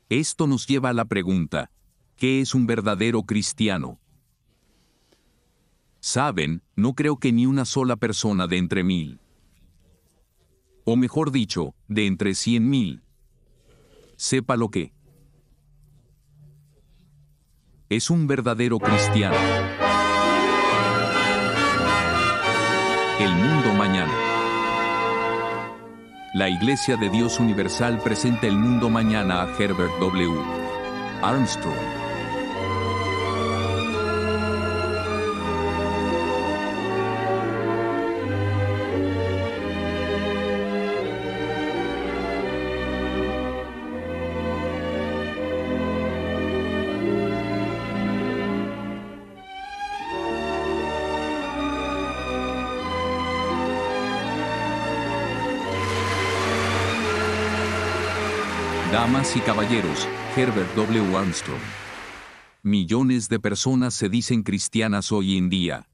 Esto nos lleva a la pregunta, ¿qué es un verdadero cristiano? Saben, no creo que ni una sola persona de entre 1000, o mejor dicho, de entre 100,000, sepa lo que es un verdadero cristiano. El mundo mañana. La Iglesia de Dios Universal presenta El mundo mañana a Herbert W. Armstrong. Damas y caballeros, Herbert W. Armstrong. Millones de personas se dicen cristianas hoy en día,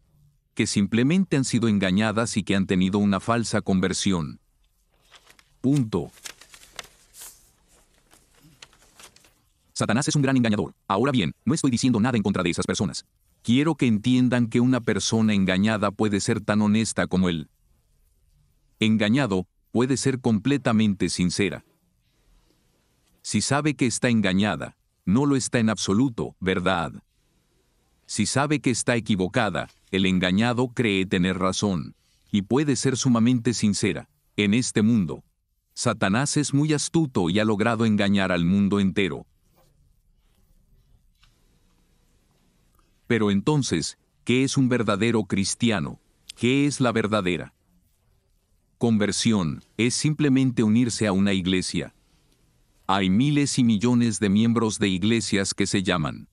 que simplemente han sido engañadas y que han tenido una falsa conversión. Punto. Satanás es un gran engañador. Ahora bien, no estoy diciendo nada en contra de esas personas. Quiero que entiendan que una persona engañada puede ser tan honesta como él. Engañado puede ser completamente sincera. Si sabe que está engañada, no lo está en absoluto, ¿verdad? Si sabe que está equivocada, el engañado cree tener razón, y puede ser sumamente sincera. En este mundo, Satanás es muy astuto y ha logrado engañar al mundo entero. Pero entonces, ¿qué es un verdadero cristiano? ¿Qué es la verdadera conversión? Es simplemente unirse a una iglesia. Hay miles y millones de miembros de iglesias que se llaman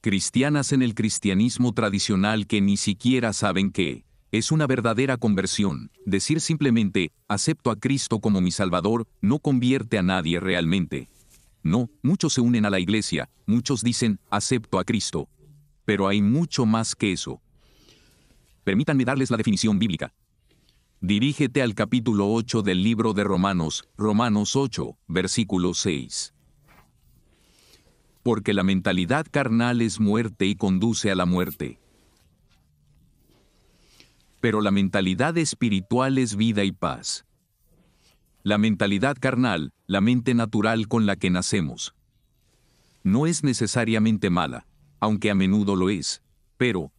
cristianas en el cristianismo tradicional que ni siquiera saben qué es una verdadera conversión. Decir simplemente, acepto a Cristo como mi Salvador, no convierte a nadie realmente. No, muchos se unen a la iglesia, muchos dicen, acepto a Cristo. Pero hay mucho más que eso. Permítanme darles la definición bíblica. Dirígete al capítulo 8 del libro de Romanos, Romanos 8, versículo 6. Porque la mentalidad carnal es muerte y conduce a la muerte. Pero la mentalidad espiritual es vida y paz. La mentalidad carnal, la mente natural con la que nacemos, no es necesariamente mala, aunque a menudo lo es, pero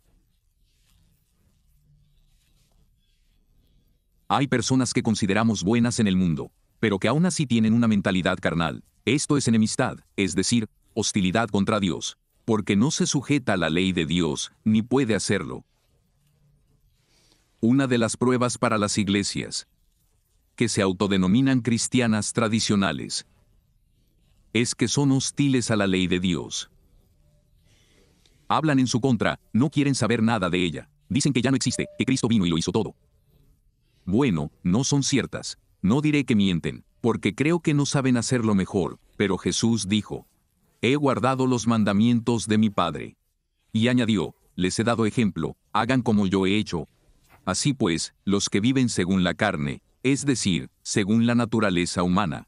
hay personas que consideramos buenas en el mundo, pero que aún así tienen una mentalidad carnal. Esto es enemistad, es decir, hostilidad contra Dios, porque no se sujeta a la ley de Dios, ni puede hacerlo. Una de las pruebas para las iglesias, que se autodenominan cristianas tradicionales, es que son hostiles a la ley de Dios. Hablan en su contra, no quieren saber nada de ella. Dicen que ya no existe, que Cristo vino y lo hizo todo. Bueno, no son ciertas. No diré que mienten, porque creo que no saben hacerlo mejor, pero Jesús dijo, he guardado los mandamientos de mi Padre. Y añadió, les he dado ejemplo, hagan como yo he hecho. Así pues, los que viven según la carne, es decir, según la naturaleza humana,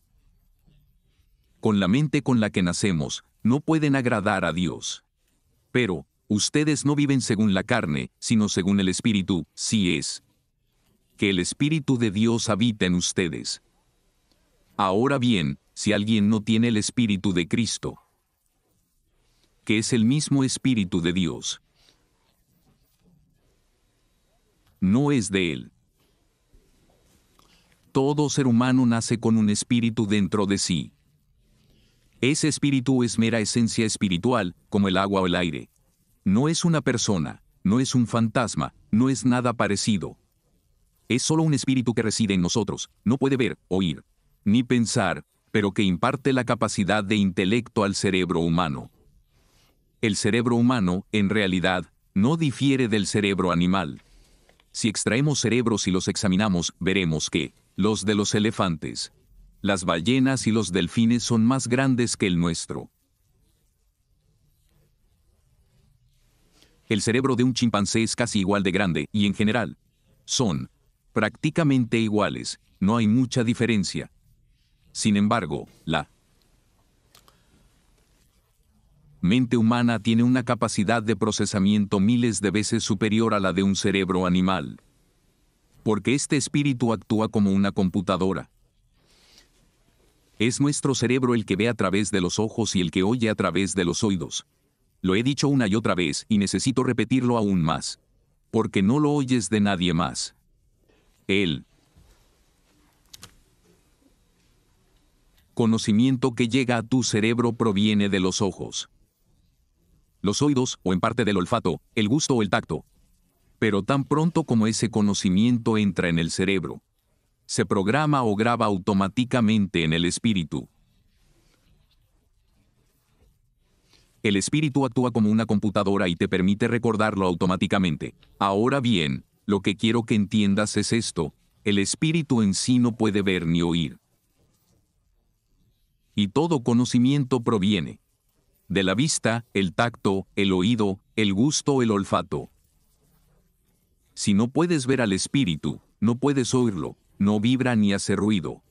con la mente con la que nacemos, no pueden agradar a Dios. Pero, ustedes no viven según la carne, sino según el Espíritu, si es que el Espíritu de Dios habita en ustedes. Ahora bien, si alguien no tiene el Espíritu de Cristo, que es el mismo Espíritu de Dios, no es de él. Todo ser humano nace con un espíritu dentro de sí. Ese espíritu es mera esencia espiritual, como el agua o el aire. No es una persona, no es un fantasma, no es nada parecido. Es solo un espíritu que reside en nosotros, no puede ver, oír, ni pensar, pero que imparte la capacidad de intelecto al cerebro humano. El cerebro humano, en realidad, no difiere del cerebro animal. Si extraemos cerebros y los examinamos, veremos que los de los elefantes, las ballenas y los delfines son más grandes que el nuestro. El cerebro de un chimpancé es casi igual de grande, y en general, son prácticamente iguales, no hay mucha diferencia. Sin embargo, la mente humana tiene una capacidad de procesamiento miles de veces superior a la de un cerebro animal. Porque este espíritu actúa como una computadora. Es nuestro cerebro el que ve a través de los ojos y el que oye a través de los oídos. Lo he dicho una y otra vez y necesito repetirlo aún más. Porque no lo oyes de nadie más. El conocimiento que llega a tu cerebro proviene de los ojos, los oídos, o en parte del olfato, el gusto o el tacto. Pero tan pronto como ese conocimiento entra en el cerebro, se programa o graba automáticamente en el espíritu. El espíritu actúa como una computadora y te permite recordarlo automáticamente. Ahora bien, lo que quiero que entiendas es esto: el espíritu en sí no puede ver ni oír. Y todo conocimiento proviene de la vista, el tacto, el oído, el gusto, el olfato. Si no puedes ver al espíritu, no puedes oírlo, no vibra ni hace ruido.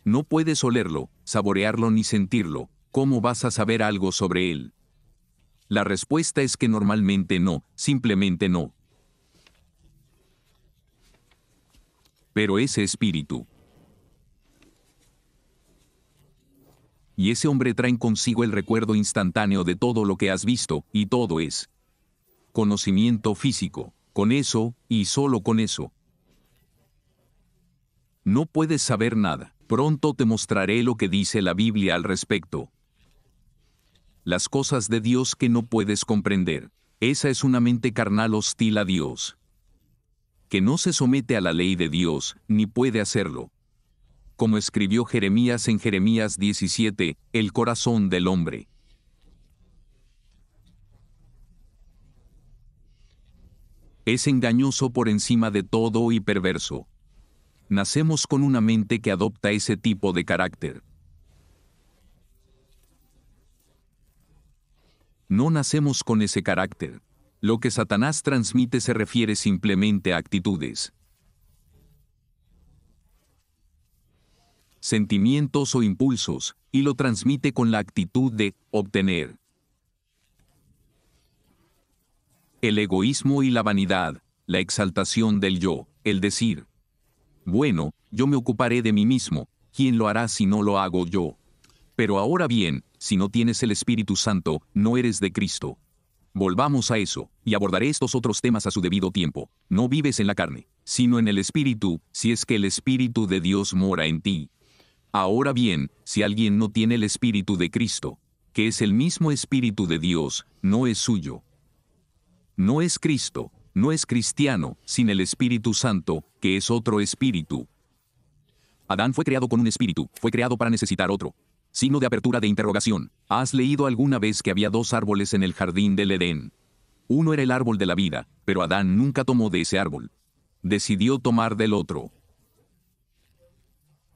No puedes olerlo, saborearlo ni sentirlo. ¿Cómo vas a saber algo sobre él? La respuesta es que normalmente no, simplemente no. Pero ese espíritu y ese hombre traen consigo el recuerdo instantáneo de todo lo que has visto, y todo es conocimiento físico. Con eso, y solo con eso, no puedes saber nada. Pronto te mostraré lo que dice la Biblia al respecto. Las cosas de Dios que no puedes comprender. Esa es una mente carnal hostil a Dios, que no se somete a la ley de Dios, ni puede hacerlo. Como escribió Jeremías en Jeremías 17, el corazón del hombre es engañoso por encima de todo y perverso. Nacemos con una mente que adopta ese tipo de carácter. No nacemos con ese carácter. Lo que Satanás transmite se refiere simplemente a actitudes, sentimientos o impulsos, y lo transmite con la actitud de obtener. El egoísmo y la vanidad, la exaltación del yo, el decir: bueno, yo me ocuparé de mí mismo, ¿quién lo hará si no lo hago yo? Pero ahora bien, si no tienes el Espíritu Santo, no eres de Cristo. Volvamos a eso, y abordaré estos otros temas a su debido tiempo. No vives en la carne, sino en el Espíritu, si es que el Espíritu de Dios mora en ti. Ahora bien, si alguien no tiene el Espíritu de Cristo, que es el mismo Espíritu de Dios, no es suyo. No es Cristo, no es cristiano, sin el Espíritu Santo, que es otro espíritu. Adán fue creado con un espíritu, fue creado para necesitar otro. Signo de apertura de interrogación. ¿Has leído alguna vez que había dos árboles en el jardín del Edén? Uno era el árbol de la vida, pero Adán nunca tomó de ese árbol. Decidió tomar del otro.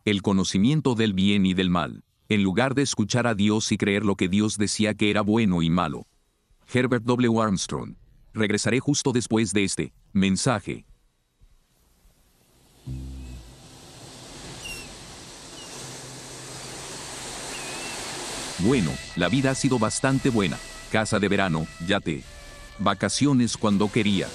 El conocimiento del bien y del mal, en lugar de escuchar a Dios y creer lo que Dios decía que era bueno y malo. Herbert W. Armstrong. Regresaré justo después de este mensaje. Bueno, la vida ha sido bastante buena. Casa de verano, yate. Vacaciones cuando quería.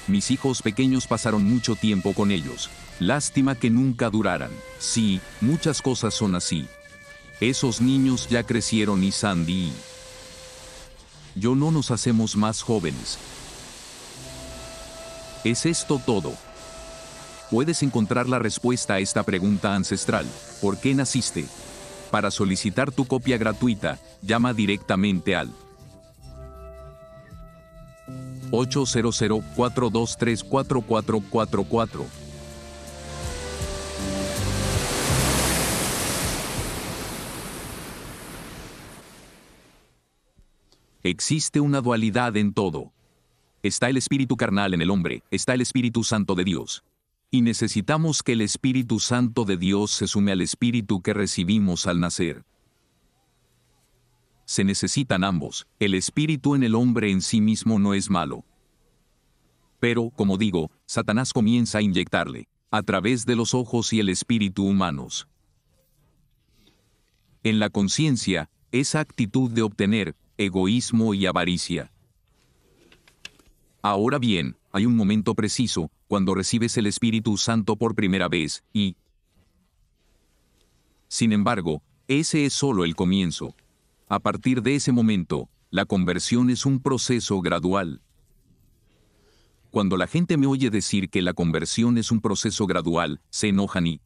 Mis hijos pequeños pasaron mucho tiempo con ellos. Lástima que nunca duraran. Sí, muchas cosas son así. Esos niños ya crecieron y Sandy y yo no nos hacemos más jóvenes. ¿Es esto todo? Puedes encontrar la respuesta a esta pregunta ancestral. ¿Por qué naciste? Para solicitar tu copia gratuita, llama directamente al 800-423-4444. Existe una dualidad en todo. Está el espíritu carnal en el hombre, está el Espíritu Santo de Dios. Y necesitamos que el Espíritu Santo de Dios se sume al espíritu que recibimos al nacer. Se necesitan ambos. El espíritu en el hombre en sí mismo no es malo. Pero, como digo, Satanás comienza a inyectarle a través de los ojos y el espíritu humanos. En la conciencia, esa actitud de obtener, egoísmo y avaricia. Ahora bien, hay un momento preciso, cuando recibes el Espíritu Santo por primera vez, y... Sin embargo, ese es solo el comienzo. A partir de ese momento, la conversión es un proceso gradual. Cuando la gente me oye decir que la conversión es un proceso gradual, se enojan y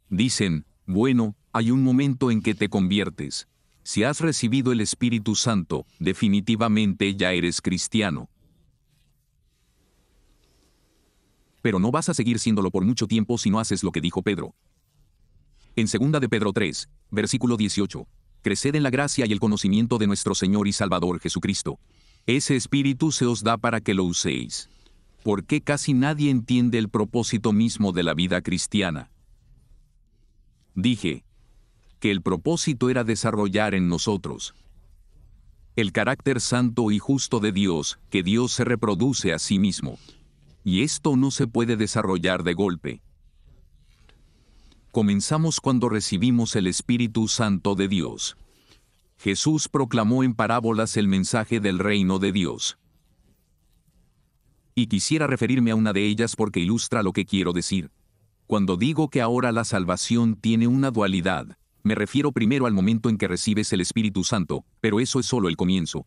dicen, bueno, hay un momento en que te conviertes. Si has recibido el Espíritu Santo, definitivamente ya eres cristiano. Pero no vas a seguir siéndolo por mucho tiempo si no haces lo que dijo Pedro. En 2 de Pedro 3, versículo 18, creced en la gracia y el conocimiento de nuestro Señor y Salvador Jesucristo. Ese Espíritu se os da para que lo uséis. ¿Por qué casi nadie entiende el propósito mismo de la vida cristiana? Dije que el propósito era desarrollar en nosotros el carácter santo y justo de Dios, que Dios se reproduce a sí mismo. Y esto no se puede desarrollar de golpe. Comenzamos cuando recibimos el Espíritu Santo de Dios. Jesús proclamó en parábolas el mensaje del reino de Dios. Y quisiera referirme a una de ellas porque ilustra lo que quiero decir. Cuando digo que ahora la salvación tiene una dualidad, me refiero primero al momento en que recibes el Espíritu Santo, pero eso es solo el comienzo.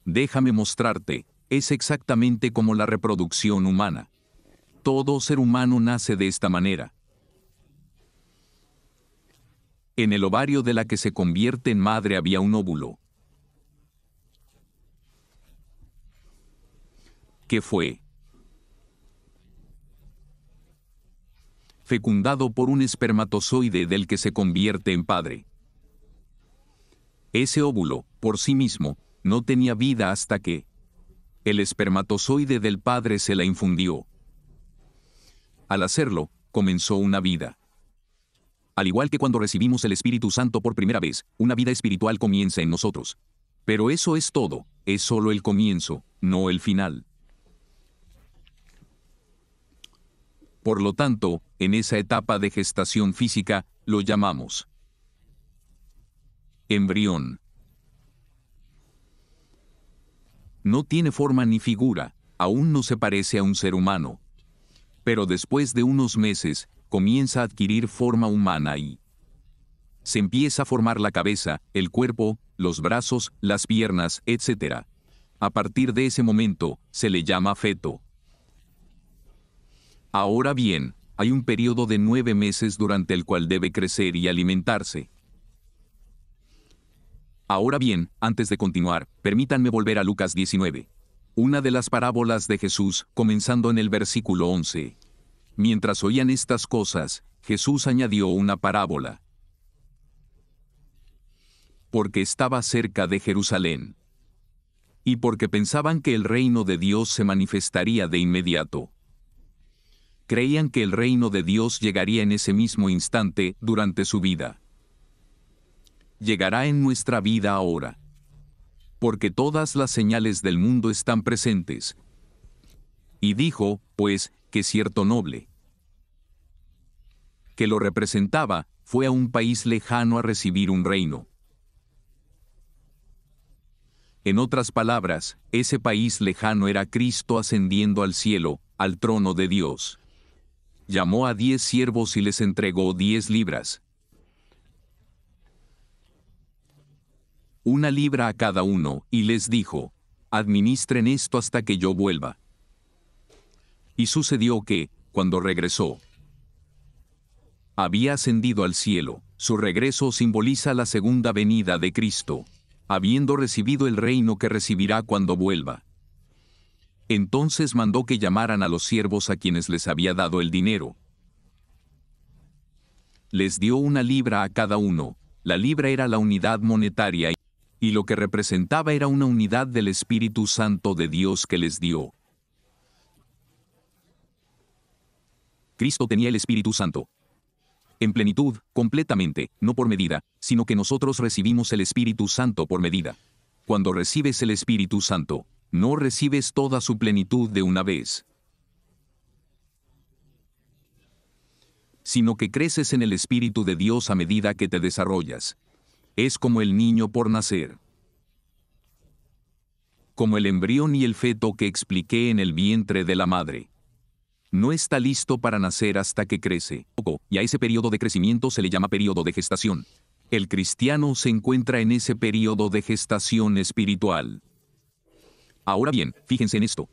Déjame mostrarte, es exactamente como la reproducción humana. Todo ser humano nace de esta manera. En el ovario de la que se convierte en madre había un óvulo. ¿Qué fue? Fecundado por un espermatozoide del que se convierte en padre. Ese óvulo, por sí mismo, no tenía vida hasta que el espermatozoide del padre se la infundió. Al hacerlo, comenzó una vida. Al igual que cuando recibimos el Espíritu Santo por primera vez, una vida espiritual comienza en nosotros. Pero eso es todo, es solo el comienzo, no el final. Por lo tanto, en esa etapa de gestación física, lo llamamos embrión. No tiene forma ni figura, aún no se parece a un ser humano. Pero después de unos meses, comienza a adquirir forma humana y se empieza a formar la cabeza, el cuerpo, los brazos, las piernas, etc. A partir de ese momento, se le llama feto. Ahora bien, hay un periodo de 9 meses durante el cual debe crecer y alimentarse. Ahora bien, antes de continuar, permítanme volver a Lucas 19. Una de las parábolas de Jesús, comenzando en el versículo 11. Mientras oían estas cosas, Jesús añadió una parábola. Porque estaba cerca de Jerusalén. Y porque pensaban que el reino de Dios se manifestaría de inmediato. Creían que el reino de Dios llegaría en ese mismo instante, durante su vida. Llegará en nuestra vida ahora. Porque todas las señales del mundo están presentes. Y dijo, pues, que cierto noble, que lo representaba, fue a un país lejano a recibir un reino. En otras palabras, ese país lejano era Cristo ascendiendo al cielo, al trono de Dios. Llamó a 10 siervos y les entregó 10 libras. 1 libra a cada uno, y les dijo, administren esto hasta que yo vuelva. Y sucedió que, cuando regresó, había ascendido al cielo. Su regreso simboliza la segunda venida de Cristo, habiendo recibido el reino que recibirá cuando vuelva. Entonces mandó que llamaran a los siervos a quienes les había dado el dinero. Les dio 1 libra a cada uno. La libra era la unidad monetaria y lo que representaba era una unidad del Espíritu Santo de Dios que les dio. Cristo tenía el Espíritu Santo. En plenitud, completamente, no por medida, sino que nosotros recibimos el Espíritu Santo por medida. Cuando recibes el Espíritu Santo, no recibes toda su plenitud de una vez. sino que creces en el Espíritu de Dios a medida que te desarrollas. Es como el niño por nacer. Como el embrión y el feto que expliqué en el vientre de la madre. No está listo para nacer hasta que crece, y a ese periodo de crecimiento se le llama periodo de gestación. El cristiano se encuentra en ese periodo de gestación espiritual. Ahora bien, fíjense en esto.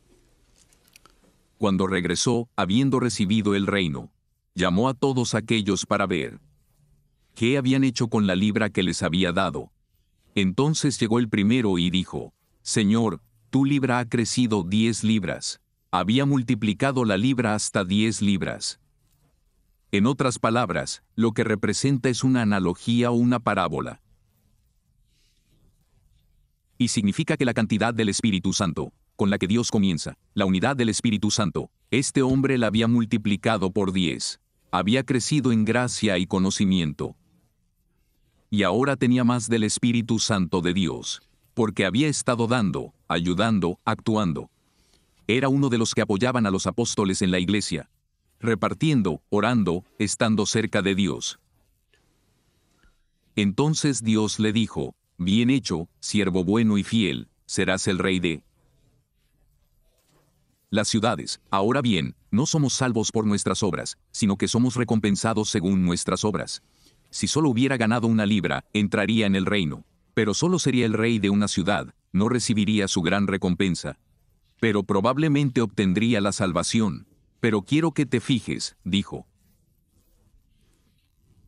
Cuando regresó, habiendo recibido el reino, llamó a todos aquellos para ver qué habían hecho con la libra que les había dado. Entonces llegó el primero y dijo: Señor, tu libra ha crecido 10 libras. Había multiplicado la libra hasta 10 libras. En otras palabras, lo que representa es una analogía o una parábola. Y significa que la cantidad del Espíritu Santo, con la que Dios comienza, la unidad del Espíritu Santo, este hombre la había multiplicado por 10. Había crecido en gracia y conocimiento. Y ahora tenía más del Espíritu Santo de Dios, porque había estado dando, ayudando, actuando. Era uno de los que apoyaban a los apóstoles en la iglesia, repartiendo, orando, estando cerca de Dios. Entonces Dios le dijo: Bien hecho, siervo bueno y fiel, serás el rey de las ciudades. Ahora bien, no somos salvos por nuestras obras, sino que somos recompensados según nuestras obras. Si solo hubiera ganado una libra, entraría en el reino. Pero solo sería el rey de una ciudad, no recibiría su gran recompensa. Pero probablemente obtendría la salvación. Pero quiero que te fijes, dijo.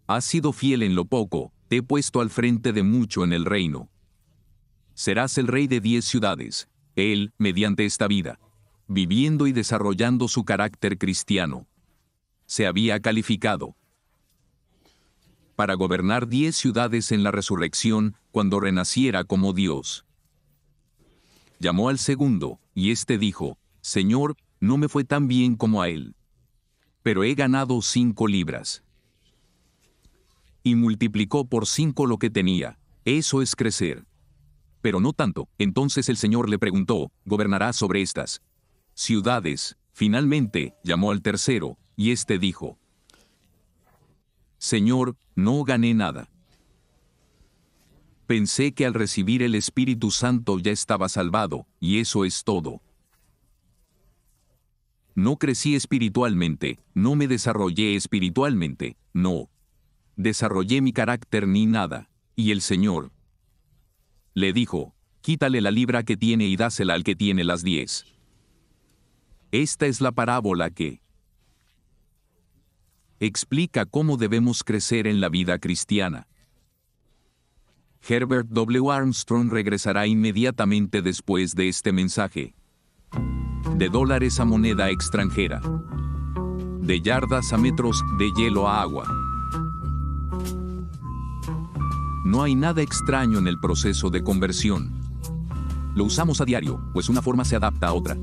Has sido fiel en lo poco, te he puesto al frente de mucho en el reino. Serás el rey de 10 ciudades. Él, mediante esta vida, viviendo y desarrollando su carácter cristiano, se había calificado para gobernar 10 ciudades en la resurrección cuando renaciera como Dios. Llamó al segundo, y éste dijo: Señor, no me fue tan bien como a él. Pero he ganado 5 libras. Y multiplicó por 5 lo que tenía. Eso es crecer. Pero no tanto. Entonces el Señor le preguntó: ¿Gobernarás sobre estas ciudades? Finalmente, llamó al tercero, y éste dijo: Señor, no gané nada. Pensé que al recibir el Espíritu Santo ya estaba salvado, y eso es todo. No crecí espiritualmente, no me desarrollé espiritualmente, no desarrollé mi carácter ni nada. Y el Señor le dijo: Quítale la libra que tiene y dásela al que tiene las 10. Esta es la parábola que explica cómo debemos crecer en la vida cristiana. Herbert W. Armstrong regresará inmediatamente después de este mensaje. De dólares a moneda extranjera. De yardas a metros, de hielo a agua. No hay nada extraño en el proceso de conversión. Lo usamos a diario, pues una forma se adapta a otra.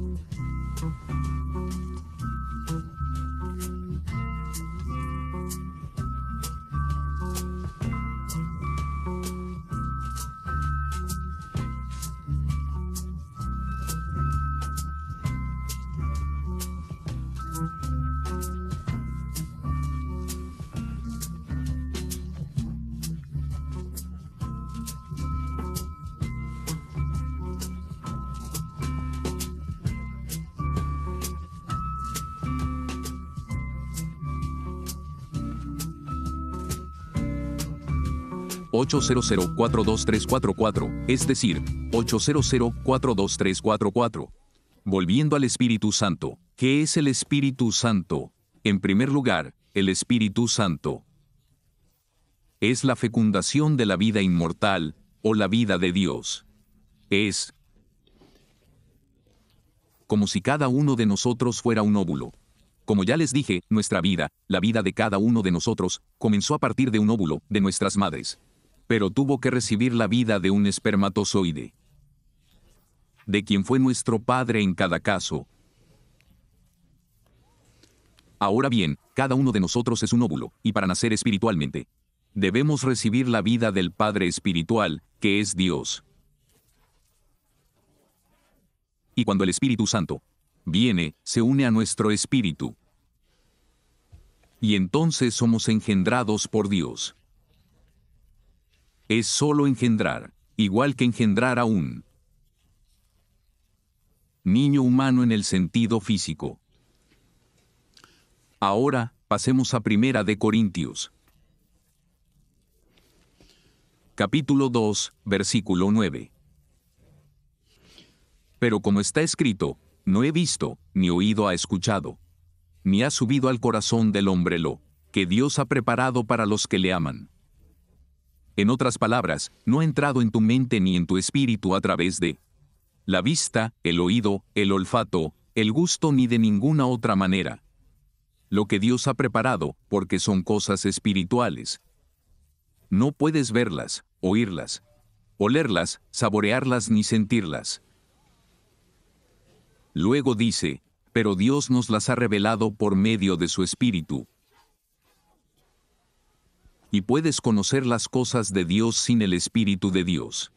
...800-42344, es decir, 800-42344. Volviendo al Espíritu Santo. ¿Qué es el Espíritu Santo? En primer lugar, el Espíritu Santo es la fecundación de la vida inmortal, o la vida de Dios. Es como si cada uno de nosotros fuera un óvulo. Como ya les dije, nuestra vida, la vida de cada uno de nosotros, comenzó a partir de un óvulo, de nuestras madres. Pero tuvo que recibir la vida de un espermatozoide, de quien fue nuestro padre en cada caso. Ahora bien, cada uno de nosotros es un óvulo, y para nacer espiritualmente, debemos recibir la vida del Padre espiritual, que es Dios. Y cuando el Espíritu Santo viene, se une a nuestro espíritu. y entonces somos engendrados por Dios. Es solo engendrar, igual que engendrar a un niño humano en el sentido físico. Ahora, pasemos a 1 de Corintios. Capítulo 2, versículo 9. Pero como está escrito, no he visto, ni oído ha escuchado, ni ha subido al corazón del hombre lo que Dios ha preparado para los que le aman. En otras palabras, no ha entrado en tu mente ni en tu espíritu a través de la vista, el oído, el olfato, el gusto ni de ninguna otra manera. Lo que Dios ha preparado, porque son cosas espirituales. No puedes verlas, oírlas, olerlas, saborearlas ni sentirlas. Luego dice, pero Dios nos las ha revelado por medio de su Espíritu. Y puedes conocer las cosas de Dios sin el Espíritu de Dios.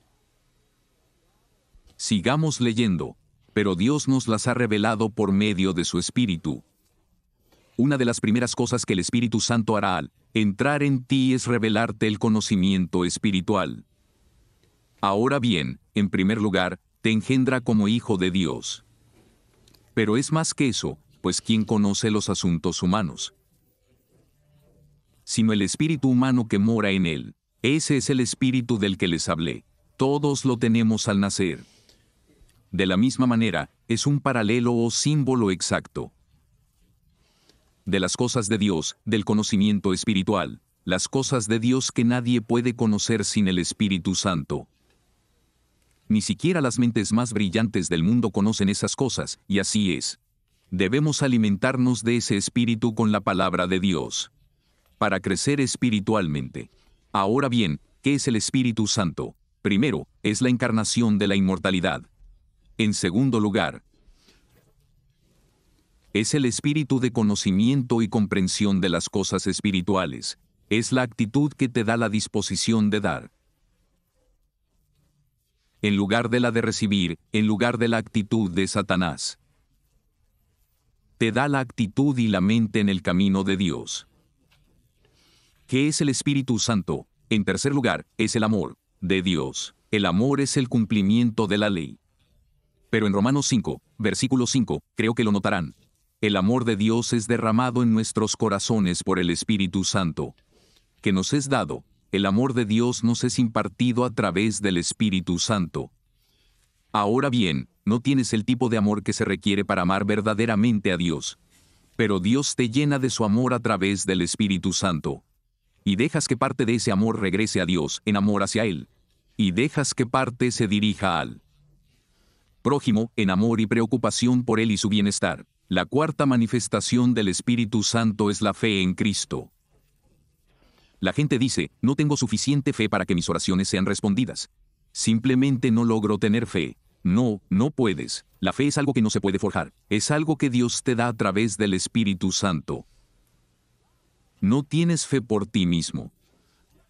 Sigamos leyendo, pero Dios nos las ha revelado por medio de su Espíritu. Una de las primeras cosas que el Espíritu Santo hará al entrar en ti es revelarte el conocimiento espiritual. Ahora bien, en primer lugar, te engendra como hijo de Dios. Pero es más que eso, pues ¿quién conoce los asuntos humanos? Sino el espíritu humano que mora en él. Ese es el espíritu del que les hablé. Todos lo tenemos al nacer. De la misma manera, es un paralelo o símbolo exacto de las cosas de Dios, del conocimiento espiritual, las cosas de Dios que nadie puede conocer sin el Espíritu Santo. Ni siquiera las mentes más brillantes del mundo conocen esas cosas, y así es. Debemos alimentarnos de ese espíritu con la palabra de Dios, para crecer espiritualmente. Ahora bien, ¿qué es el Espíritu Santo? Primero, es la encarnación de la inmortalidad. En segundo lugar, es el espíritu de conocimiento y comprensión de las cosas espirituales. Es la actitud que te da la disposición de dar, en lugar de la de recibir, en lugar de la actitud de Satanás. Te da la actitud y la mente en el camino de Dios. ¿Qué es el Espíritu Santo? En tercer lugar, es el amor de Dios. El amor es el cumplimiento de la ley. Pero en Romanos 5, versículo 5, creo que lo notarán. El amor de Dios es derramado en nuestros corazones por el Espíritu Santo, que nos es dado. El amor de Dios nos es impartido a través del Espíritu Santo. Ahora bien, no tienes el tipo de amor que se requiere para amar verdaderamente a Dios. Pero Dios te llena de su amor a través del Espíritu Santo. Y dejas que parte de ese amor regrese a Dios en amor hacia Él. Y dejas que parte se dirija al prójimo en amor y preocupación por Él y su bienestar. La cuarta manifestación del Espíritu Santo es la fe en Cristo. La gente dice, no tengo suficiente fe para que mis oraciones sean respondidas. Simplemente no logro tener fe. No, no puedes. La fe es algo que no se puede forjar. Es algo que Dios te da a través del Espíritu Santo. No tienes fe por ti mismo.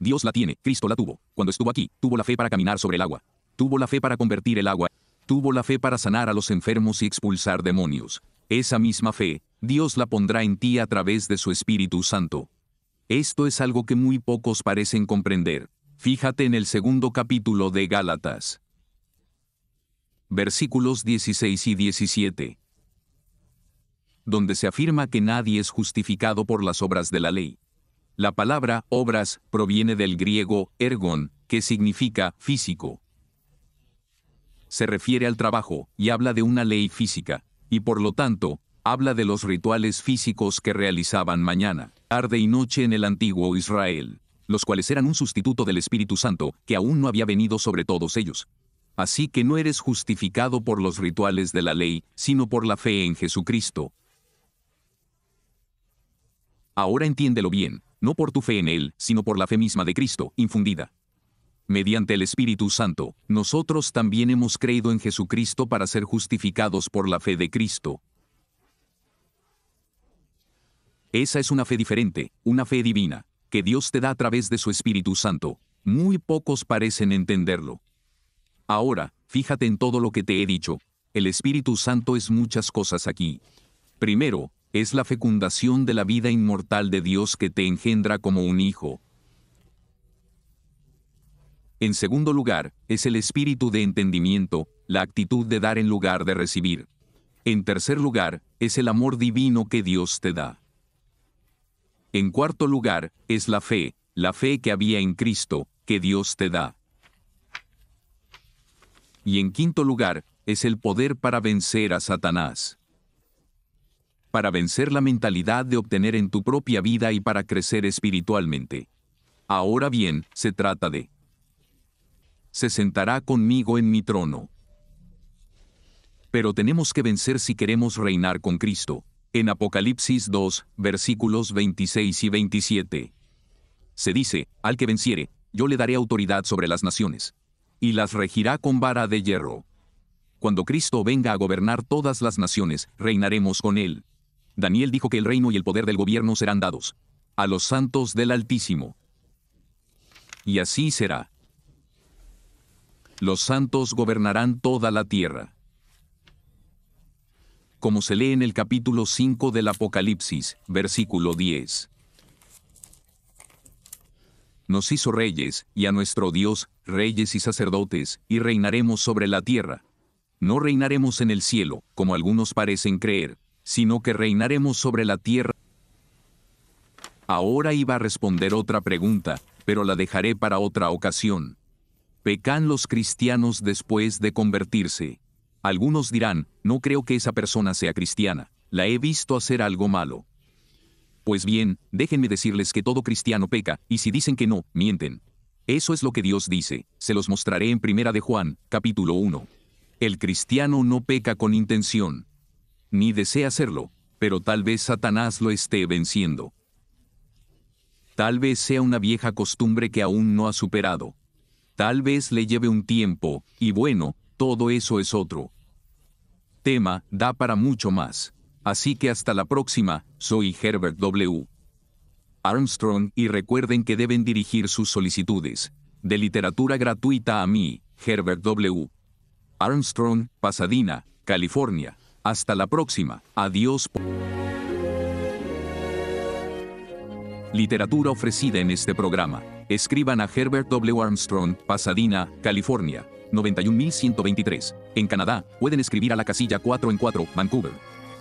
Dios la tiene, Cristo la tuvo. Cuando estuvo aquí, tuvo la fe para caminar sobre el agua. Tuvo la fe para convertir el agua. Tuvo la fe para sanar a los enfermos y expulsar demonios. Esa misma fe, Dios la pondrá en ti a través de su Espíritu Santo. Esto es algo que muy pocos parecen comprender. Fíjate en el segundo capítulo de Gálatas. Versículos 16 y 17. Donde se afirma que nadie es justificado por las obras de la ley. La palabra obras proviene del griego ergon, que significa físico. Se refiere al trabajo y habla de una ley física. Y por lo tanto, habla de los rituales físicos que realizaban mañana, tarde y noche en el antiguo Israel, los cuales eran un sustituto del Espíritu Santo, que aún no había venido sobre todos ellos. Así que no eres justificado por los rituales de la ley, sino por la fe en Jesucristo. Ahora entiéndelo bien, no por tu fe en Él, sino por la fe misma de Cristo, infundida mediante el Espíritu Santo. Nosotros también hemos creído en Jesucristo para ser justificados por la fe de Cristo. Esa es una fe diferente, una fe divina, que Dios te da a través de su Espíritu Santo. Muy pocos parecen entenderlo. Ahora, fíjate en todo lo que te he dicho. El Espíritu Santo es muchas cosas aquí. Primero, es la fecundación de la vida inmortal de Dios que te engendra como un hijo. En segundo lugar, es el espíritu de entendimiento, la actitud de dar en lugar de recibir. En tercer lugar, es el amor divino que Dios te da. En cuarto lugar, es la fe que había en Cristo, que Dios te da. Y en quinto lugar, es el poder para vencer a Satanás. Para vencer la mentalidad de obtener en tu propia vida y para crecer espiritualmente. Ahora bien, se trata de: se sentará conmigo en mi trono. Pero tenemos que vencer si queremos reinar con Cristo. En Apocalipsis 2, versículos 26 y 27. Se dice: al que venciere, yo le daré autoridad sobre las naciones, y las regirá con vara de hierro. Cuando Cristo venga a gobernar todas las naciones, reinaremos con Él. Daniel dijo que el reino y el poder del gobierno serán dados a los santos del Altísimo. Y así será. Los santos gobernarán toda la tierra. Como se lee en el capítulo 5 del Apocalipsis, versículo 10. Nos hizo reyes, y a nuestro Dios, reyes y sacerdotes, y reinaremos sobre la tierra. No reinaremos en el cielo, como algunos parecen creer, sino que reinaremos sobre la tierra. Ahora iba a responder otra pregunta, pero la dejaré para otra ocasión. ¿Pecan los cristianos después de convertirse? Algunos dirán: no creo que esa persona sea cristiana, la he visto hacer algo malo. Pues bien, déjenme decirles que todo cristiano peca, y si dicen que no, mienten. Eso es lo que Dios dice, se los mostraré en 1 de Juan, capítulo 1. El cristiano no peca con intención, ni desea hacerlo, pero tal vez Satanás lo esté venciendo. Tal vez sea una vieja costumbre que aún no ha superado. Tal vez le lleve un tiempo, y bueno, todo eso es otro tema, da para mucho más. Así que hasta la próxima, soy Herbert W. Armstrong, y recuerden que deben dirigir sus solicitudes de literatura gratuita a mí, Herbert W. Armstrong, Pasadena, California. Hasta la próxima. Adiós. Literatura ofrecida en este programa. Escriban a Herbert W. Armstrong, Pasadena, California, 91123. En Canadá, pueden escribir a la casilla 404, Vancouver,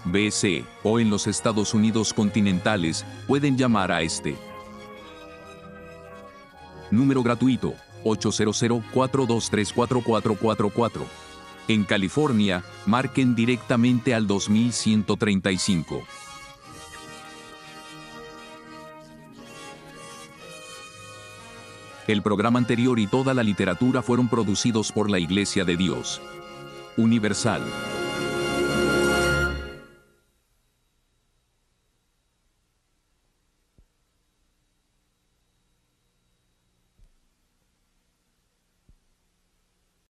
BC, o en los Estados Unidos continentales, pueden llamar a este número gratuito, 800-423-4444. En California, marquen directamente al 2135. El programa anterior y toda la literatura fueron producidos por la Iglesia de Dios Universal.